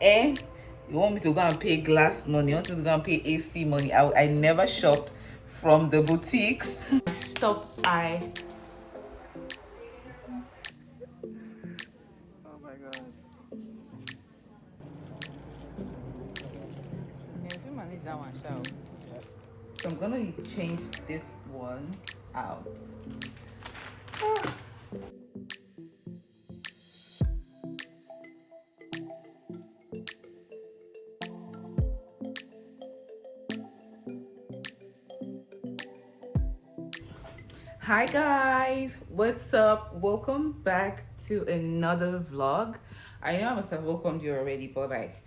you want me to go and pay glass money, you want me to go and pay AC money. I never shopped from the boutiques. Stop. Oh my god. Yeah, if you manage that one, shall. So I'm gonna change this one out. Hi guys, what's up? Welcome back to another vlog. I know I must have welcomed you already, but like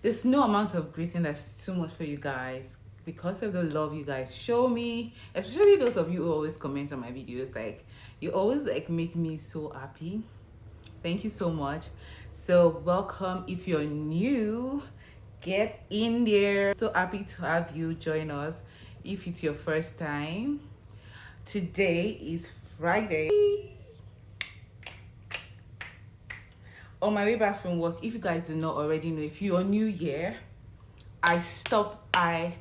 there's no amount of greeting that's too much for you guys because of the love you guys show me, especially those of you who always comment on my videos. Like you always like make me so happy. Thank you so much. So welcome. If you're new, get in there. So happy to have you join us. If it's your first time, today is Friday. On my way back from work, if you guys do not already know, if you're new here, I stopped at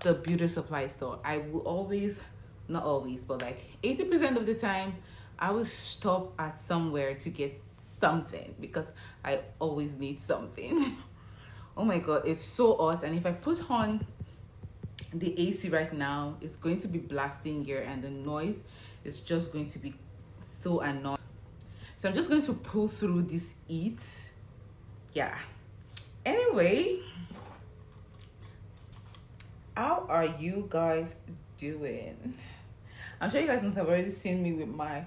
the beauty supply store. I will always, not always, but like 80% of the time, I will stop at somewhere to get something because I always need something. Oh my god, it's so hot, and if I put on the AC right now, it's going to be blasting here and the noise is just going to be so annoying. So I'm just going to pull through this heat. Yeah. Anyway, how are you guys doing? I'm sure you guys must have already seen me with my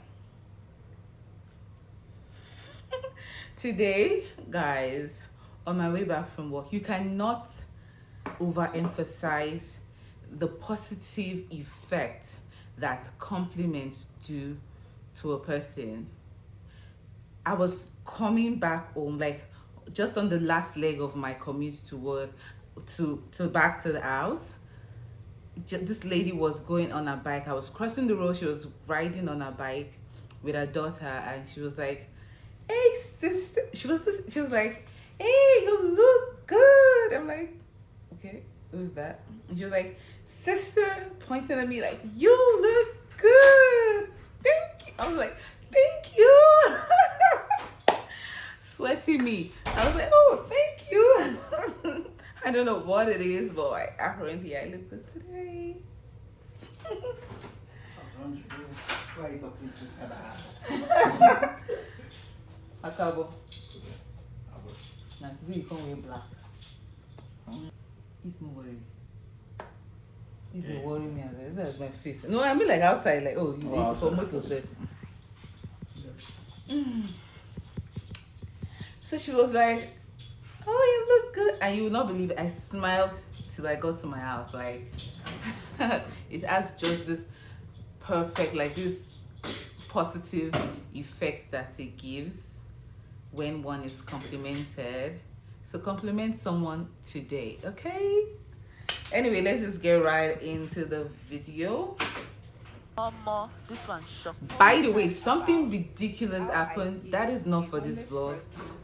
today, guys, on my way back from work. You cannot overemphasize the positive effect that compliments do to a person. I was coming back home, like just on the last leg of my commute to work, to back to the house. This lady was going on a bike. I was crossing the road. She was riding on a bike with her daughter, and she was like, "Hey, sister." She was like, "Hey, you look good." I'm like, "Okay, who's that?" And she was like, "Sister," pointing at me like, "You look good. Thank you." I was like, "Thank you." Sweating me. I was like, "Oh, thank you." I don't know what it is, but like, apparently I look good today. Why are you talking to Sarah? Akabo. Now today you come wear black. It's no worry. It's yeah. Worry me. That's my face. No, I mean like outside. Like, oh, you for motor set. So she was like, "Oh, you look good," and you will not believe it. I smiled till I got to my house. Like, it has just this perfect, like this positive effect that it gives when one is complimented. So compliment someone today, okay? Anyway, let's just get right into the video. This one shocked. By the way, something ridiculous happened. That is not for this vlog.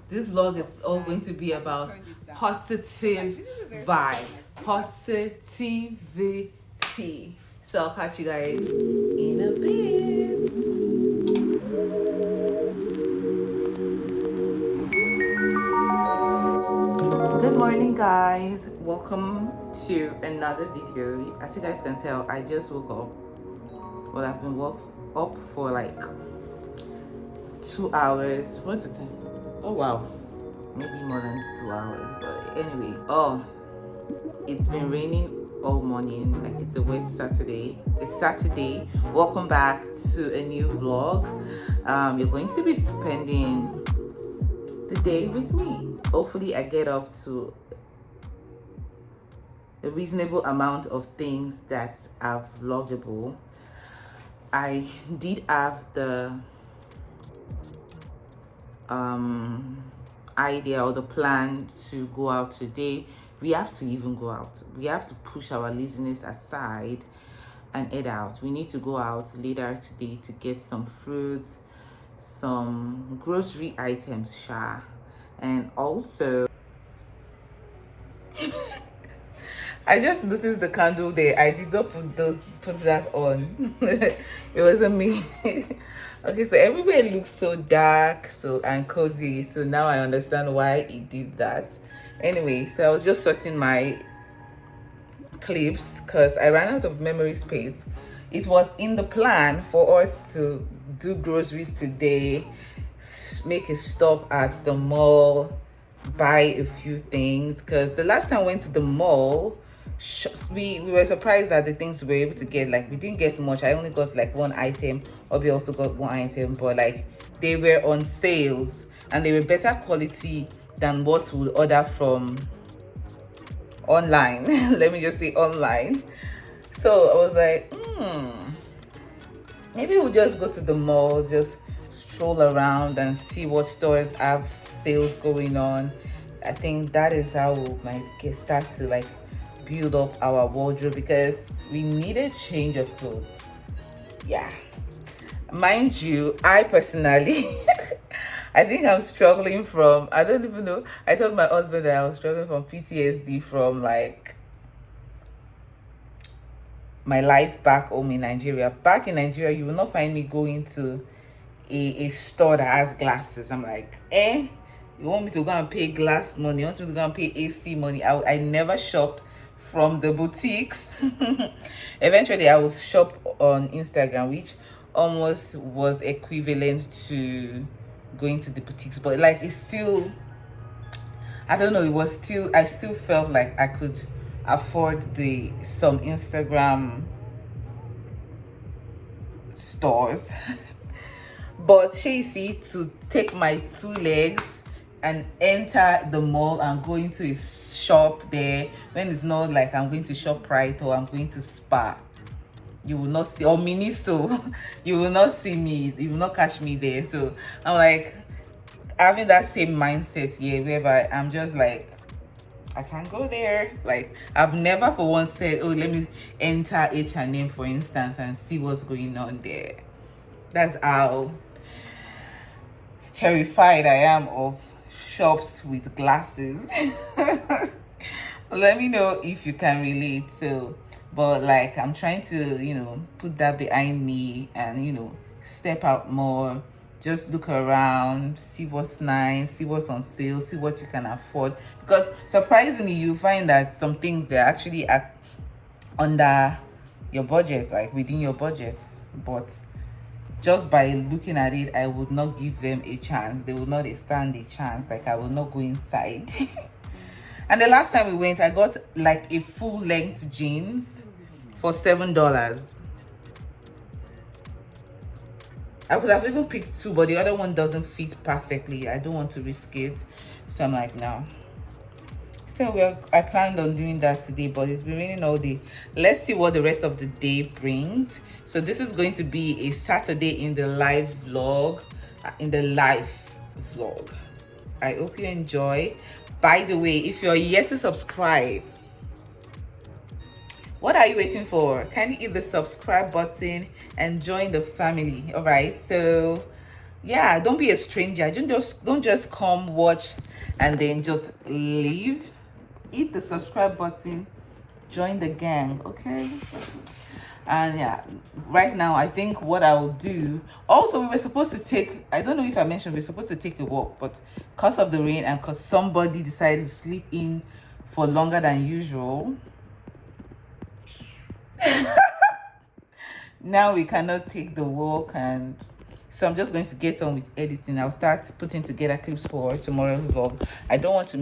This vlog is all going to be about positive vibes, positivity. So I'll catch you guys in a bit. Good morning, guys. Welcome to another video. As you guys can tell, I just woke up. Well, I've been up for like 2 hours. What's the time? Oh wow, maybe more than 2 hours. But anyway, it's been raining all morning. Like it's a wet Saturday. It's Saturday. Welcome back to a new vlog. You're going to be spending the day with me. Hopefully I get up to a reasonable amount of things that are vloggable. I did have the idea or the plan to go out today. We have to even go out. We have to push our laziness aside and head out. We need to go out later today to get some fruits, some grocery items, and also I just noticed the candle there. I did not put that on. It wasn't me. Okay, so everywhere looks so dark, so and cozy. So now I understand why he did that. Anyway, so I was just sorting my clips because I ran out of memory space. It was in the plan for us to do groceries today, make a stop at the mall, buy a few things. Because the last time we went to the mall, we were surprised that the things we were able to get, like we didn't get much. I only got like one item. Obi also got one item, but like they were on sales and they were better quality than what we would order from online. Let me just say online. So I was like, maybe we'll just go to the mall, just stroll around and see what stores have sales going on. I think that is how we might start to like build up our wardrobe, because we need a change of clothes. Yeah, mind you, I personally I think I'm struggling from, I don't even know, I told my husband that I was struggling from PTSD from like my life back home in Nigeria. Back in Nigeria, you will not find me going to a store that has glasses. I'm like, you want me to go and pay glass money? You want me to go and pay AC money? I never shopped from the boutiques. Eventually, I will shop on Instagram, which almost was equivalent to going to the boutiques, but like it's still, I don't know, it was still, I still felt like I could afford some Instagram stores. But see, to take my 2 legs and enter the mall and go into a shop there, when it's not like I'm going to ShopRite or I'm going to Spa, you will not see, or Miniso, you will not see me, you will not catch me there. So I'm like having that same mindset here, whereby I'm just like, I can't go there. Like I've never for once said, oh, let me enter H&M for instance and see what's going on there. That's how terrified I am of shops with glasses. Let me know if you can relate. So, but like I'm trying to put that behind me and step out more, just look around, see what's nice, see what's on sale, see what you can afford, because surprisingly you find that some things they're actually under your budget, like within your budget, but just by looking at it, I would not give them a chance. They will not stand a chance. Like I will not go inside. And the last time we went, I got like a full length jeans for $7. I could have even picked two, but the other one doesn't fit perfectly. I don't want to risk it, so I'm like, no. So I planned on doing that today, but it's been raining all day. Let's see what the rest of the day brings. So this is going to be a Saturday in the live vlog. I hope you enjoy. By the way, if you're yet to subscribe, what are you waiting for? Kindly hit the subscribe button and join the family. All right, so yeah, don't be a stranger. Don't just come watch and then just leave. Hit the subscribe button, join the gang, okay? And yeah, right now I think what I will do, also we were supposed to take, I don't know if I mentioned, we were supposed to take a walk, but because of the rain and because somebody decided to sleep in for longer than usual, now we cannot take the walk. And so I'm just going to get on with editing. I'll start putting together clips for tomorrow's vlog. I don't want to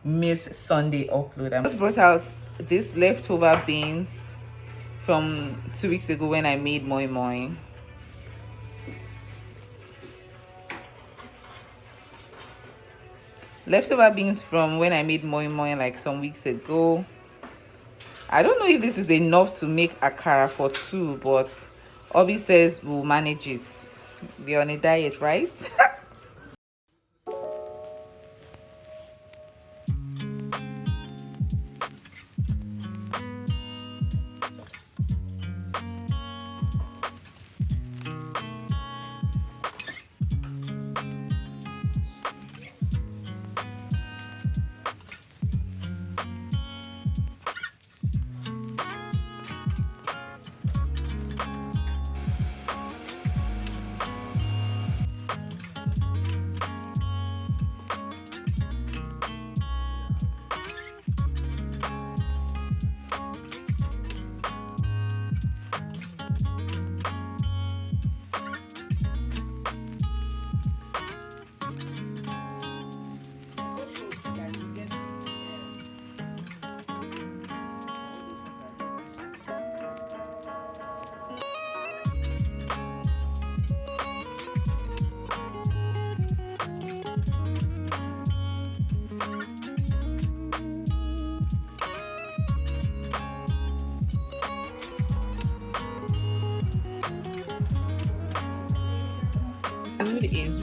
miss Sunday upload. I just brought out this leftover beans from 2 weeks ago when I made moi moi. Leftover beans from when I made moi moi like some weeks ago. I don't know if this is enough to make akara for two, but Obi says we'll manage it. We're on a diet, right?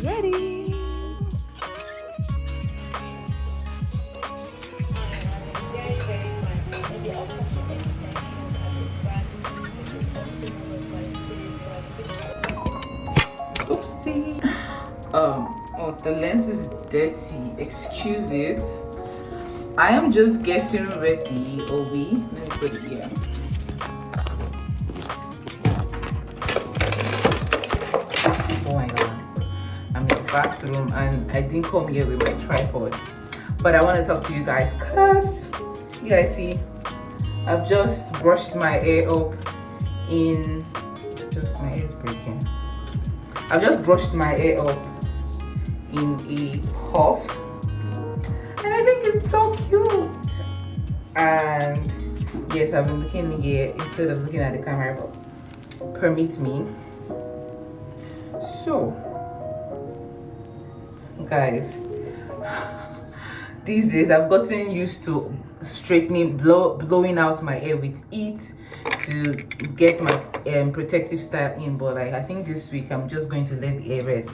ready. Oopsie. Oh, the lens is dirty. Excuse it. I am just getting ready. Let me put it here. Oh my god. I'm in the bathroom and I didn't come here with my tripod. But I want to talk to you guys because you guys see, I've just brushed my hair up in, just my hair is breaking. I've just brushed my hair up in a puff and I think it's so cute. And yes, I've been looking here instead of looking at the camera, but permit me. So guys, these days I've gotten used to straightening, blowing out my hair with it to get my protective style in, but like I think this week I'm just going to let the hair rest,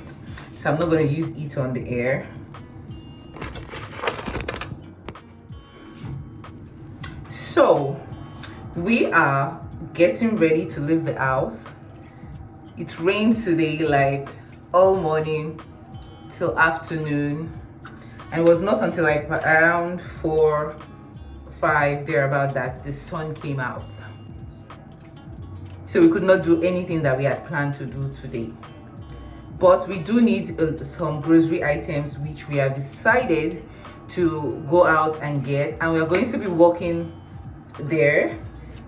so I'm not going to use it on the hair. So we are getting ready to leave the house. It rained today like all morning till afternoon, and it was not until like around 4-5 there about that the sun came out, so we could not do anything that we had planned to do today. But we do need some grocery items which we have decided to go out and get, and we are going to be walking there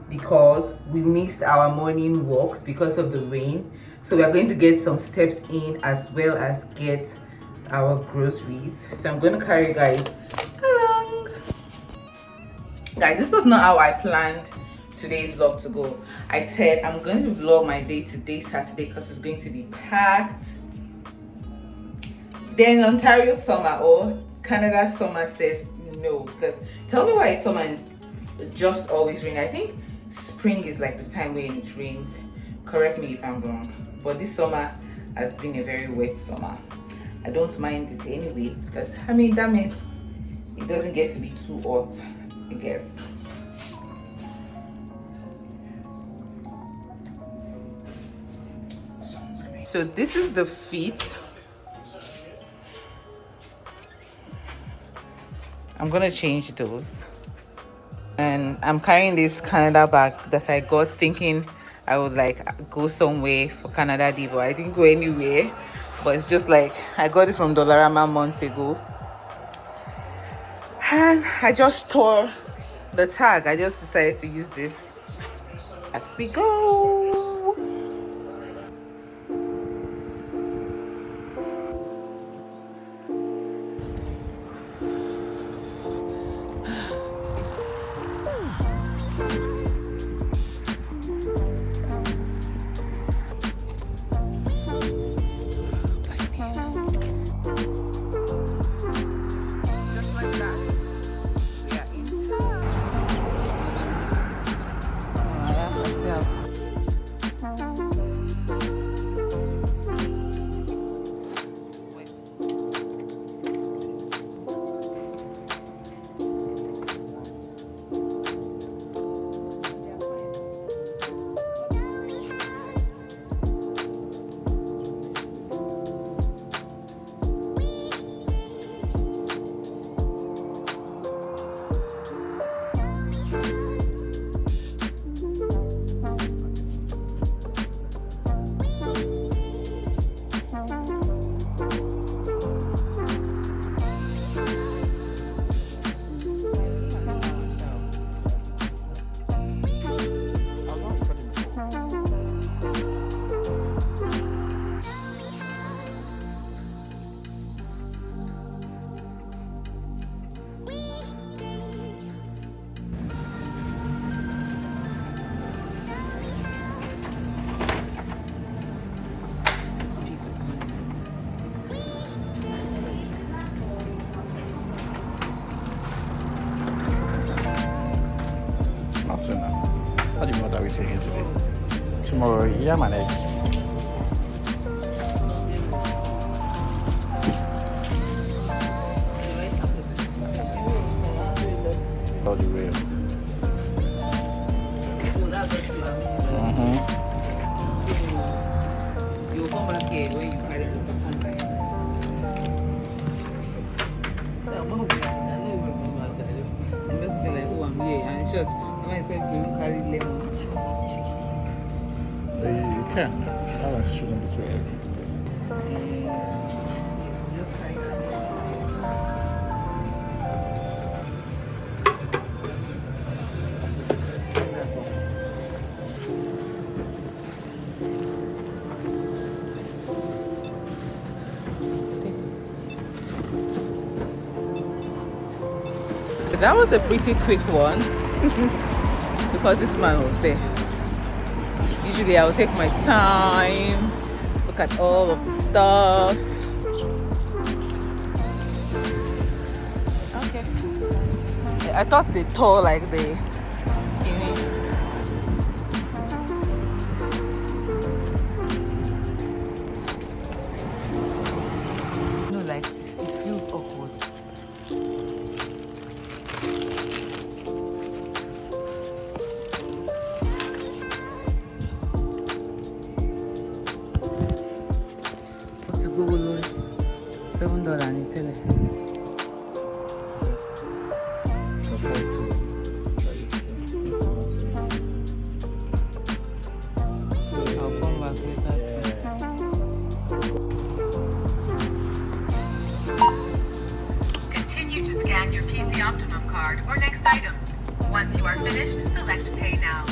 because we missed our morning walks because of the rain. So we are going to get some steps in as well as get our groceries. So I'm going to carry you guys along. Guys, this was not how I planned today's vlog to go. I said I'm going to vlog my day today, Saturday, because it's going to be packed. Then Ontario summer or Canada summer says no, because tell me why summer is just always rain. I think spring is like the time when it rains. Correct me if I'm wrong, but this summer has been a very wet summer. I don't mind it anyway, because I mean that means it doesn't get to be too hot, I guess. So this is the feet. I'm gonna change those. And I'm carrying this Canada bag that I got thinking I would like go somewhere for Canada Day, but I didn't go anywhere. But it's just like I got it from Dollarama months ago, and I just tore the tag. I just decided to use this as we go. Nothing now. What do you know that we're taking today? Tomorrow, yeah, man. All the way. So that's what you are meaning. Mm-hmm. So you will come back here when you carry the come back. Yeah, I'm not I know you remember outside. I'm just looking like, oh, I'm here. And it's just, when I said, do you carry lemon? You can. That one shouldn't be too heavy. Just carry that. That's all. That was a pretty quick one because this man was there. Usually I will take my time, look at all of the stuff. Okay. I thought they tore like the no, like it feels awkward. What's gbówó $7 ní tẹ́lẹ̀. Compared to I'll come back later too. Continue to scan your PC Optimum card or next items. Once you are finished, select Pay Now.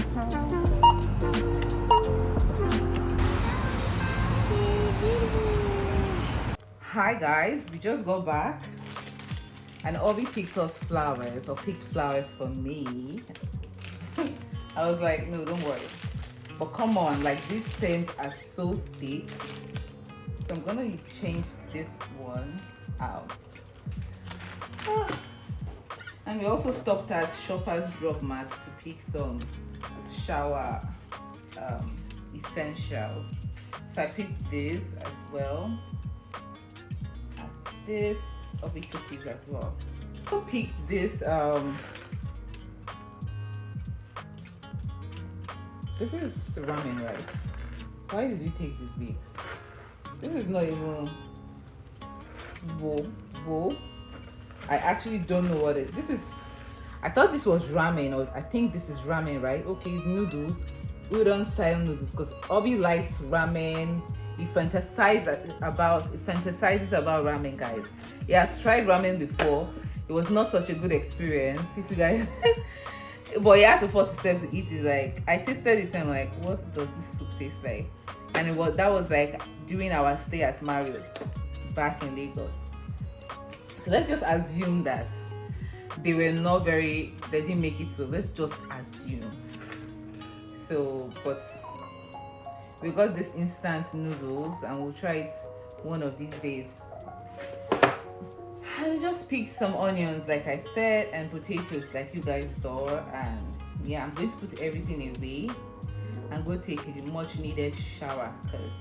Hi guys, we just got back and Obi picked us flowers or picked flowers for me. I was like, no, don't worry. But come on, like these stems are so thick. So I'm gonna change this one out. And we also stopped at Shoppers Drug Mart to pick some shower essentials. So I picked this as well as this. Obi took these as well. I picked this this is ramen, right? Why did you take this big? This is not even bowl. I actually don't know what this is. I thought this was ramen, or I think this is ramen, right? Okay, it's noodles, udon style noodles, because Obi likes ramen. He fantasizes about ramen, guys. He has tried ramen before. It was not such a good experience, if you guys. But he had to force himself to eat it. Like I tasted it and I'm like, what does this soup taste like? And that was like during our stay at Marriott back in Lagos. So let's just assume that they didn't make it. So let's just assume. So, but we got this instant noodles and we'll try it one of these days. And just pick some onions, like I said, and potatoes, like you guys saw. And yeah, I'm going to put everything away and go take a much needed shower because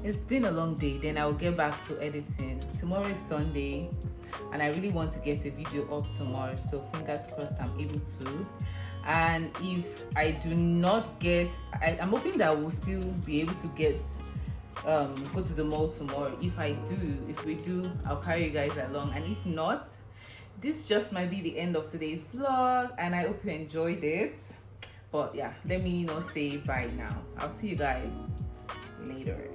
it's been a long day. Then I'll get back to editing. Tomorrow is Sunday and I really want to get a video up tomorrow, so fingers crossed I'm able to. And if I do not get, I'm hoping that we'll still be able to get go to the mall tomorrow. If we do, I'll carry you guys along, and if not, this just might be the end of today's vlog, and I hope you enjoyed it. But yeah, let me say bye now. I'll see you guys later.